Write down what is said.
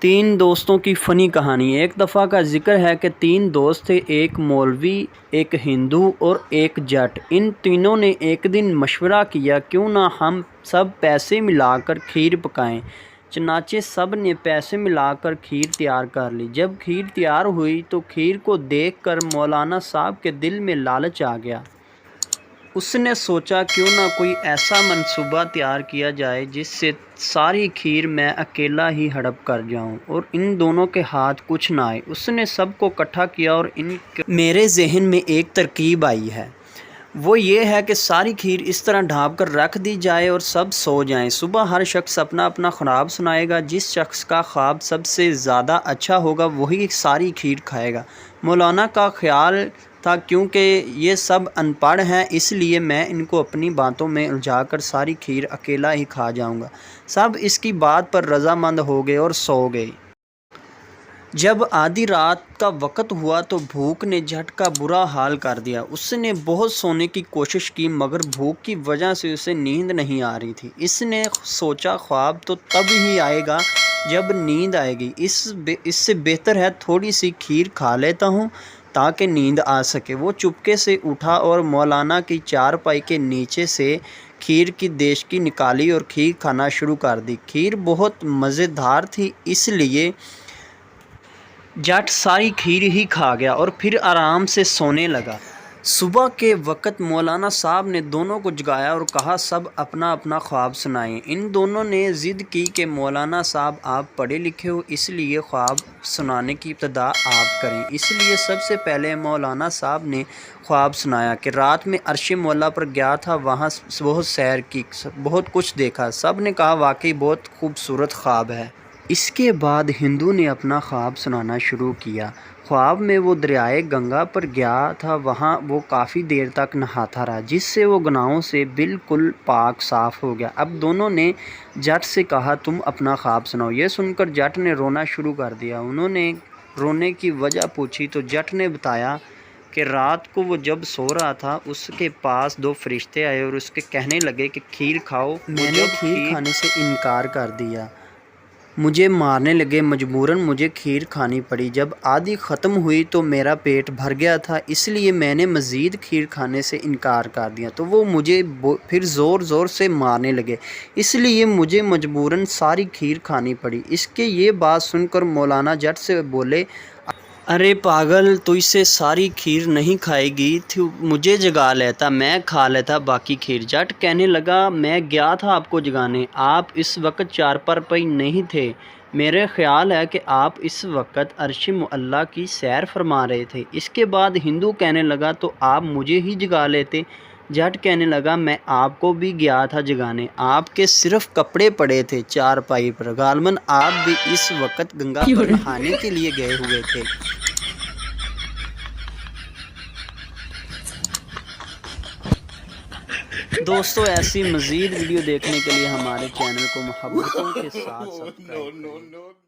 تین دوستوں کی فنی کہانی۔ ایک دفعہ کا ذکر ہے کہ تین دوست تھے، ایک مولوی، ایک ہندو اور ایک جٹ۔ ان تینوں نے ایک دن مشورہ کیا کیوں نہ ہم سب پیسے ملا کر کھیر پکائیں۔ چنانچہ سب نے پیسے ملا کر کھیر تیار کر لی۔ جب کھیر تیار ہوئی تو کھیر کو دیکھ کر مولانا صاحب کے دل میں لالچ آ گیا۔ اس نے سوچا کیوں نہ کوئی ایسا منصوبہ تیار کیا جائے جس سے ساری کھیر میں اکیلا ہی ہڑپ کر جاؤں اور ان دونوں کے ہاتھ کچھ نہ آئے۔ اس نے سب کو اکٹھا کیا اور میرے ذہن میں ایک ترکیب آئی ہے، وہ یہ ہے کہ ساری کھیر اس طرح ڈھانپ کر رکھ دی جائے اور سب سو جائیں۔ صبح ہر شخص اپنا اپنا خواب سنائے گا، جس شخص کا خواب سب سے زیادہ اچھا ہوگا وہی ساری کھیر کھائے گا۔ مولانا کا خیال تھا کیونکہ یہ سب ان پڑھ ہیں اس لیے میں ان کو اپنی باتوں میں الجھا کر ساری کھیر اکیلا ہی کھا جاؤں گا۔ سب اس کی بات پر رضامند ہو گئے اور سو گئے۔ جب آدھی رات کا وقت ہوا تو بھوک نے جٹ کا برا حال کر دیا۔ اس نے بہت سونے کی کوشش کی مگر بھوک کی وجہ سے اسے نیند نہیں آ رہی تھی۔ اس نے سوچا خواب تو تب ہی آئے گا جب نیند آئے گی، اس سے بہتر ہے تھوڑی سی کھیر کھا لیتا ہوں تاکہ نیند آ سکے۔ وہ چپکے سے اٹھا اور مولانا کی چارپائی کے نیچے سے کھیر کی دیشکی نکالی اور کھیر کھانا شروع کر دی۔ کھیر بہت مزیدار تھی اس لیے جٹ ساری کھیر ہی کھا گیا اور پھر آرام سے سونے لگا۔ صبح کے وقت مولانا صاحب نے دونوں کو جگایا اور کہا سب اپنا اپنا خواب سنائیں۔ ان دونوں نے ضد کی کہ مولانا صاحب آپ پڑھے لکھے ہو اس لیے خواب سنانے کی ابتدا آپ کریں۔ اس لیے سب سے پہلے مولانا صاحب نے خواب سنایا کہ رات میں عرش مولا پر گیا تھا، وہاں بہت سیر کی، بہت کچھ دیکھا۔ سب نے کہا واقعی بہت خوبصورت خواب ہے۔ اس کے بعد ہندو نے اپنا خواب سنانا شروع کیا۔ خواب میں وہ دریائے گنگا پر گیا تھا، وہاں وہ کافی دیر تک نہاتا رہا جس سے وہ گناہوں سے بالکل پاک صاف ہو گیا۔ اب دونوں نے جٹ سے کہا تم اپنا خواب سناؤ۔ یہ سن کر جٹ نے رونا شروع کر دیا۔ انہوں نے رونے کی وجہ پوچھی تو جٹ نے بتایا کہ رات کو وہ جب سو رہا تھا اس کے پاس دو فرشتے آئے اور اس کے کہنے لگے کہ کھیر کھاؤ۔ میں نے کھیر کھانے سے انکار کر دیا، مجھے مارنے لگے، مجبوراً مجھے کھیر کھانی پڑی۔ جب آدھی ختم ہوئی تو میرا پیٹ بھر گیا تھا اس لیے میں نے مزید کھیر کھانے سے انکار کر دیا تو وہ مجھے پھر زور زور سے مارنے لگے، اس لیے مجھے مجبوراً ساری کھیر کھانی پڑی۔ اس کے یہ بات سن کر مولانا جٹ سے بولے ارے پاگل، تو اسے ساری کھیر نہیں کھائے گی تھی، مجھے جگا لیتا، میں کھا لیتا باقی کھیر۔ جٹ کہنے لگا میں گیا تھا آپ کو جگانے، آپ اس وقت چارپائی نہیں تھے، میرے خیال ہے کہ آپ اس وقت عرش معلیٰ کی سیر فرما رہے تھے۔ اس کے بعد ہندو کہنے لگا تو آپ مجھے ہی جگا لیتے۔ جٹ کہنے لگا میں آپ کو بھی گیا تھا جگانے، آپ کے صرف کپڑے پڑے تھے چارپائی پر، غالباً آپ بھی اس وقت گنگا پر نہانے کے لیے گئے ہوئے تھے۔ دوستو ایسی مزید ویڈیو دیکھنے کے لیے ہمارے چینل کو محبتوں کے ساتھ سبسکرائب کریں۔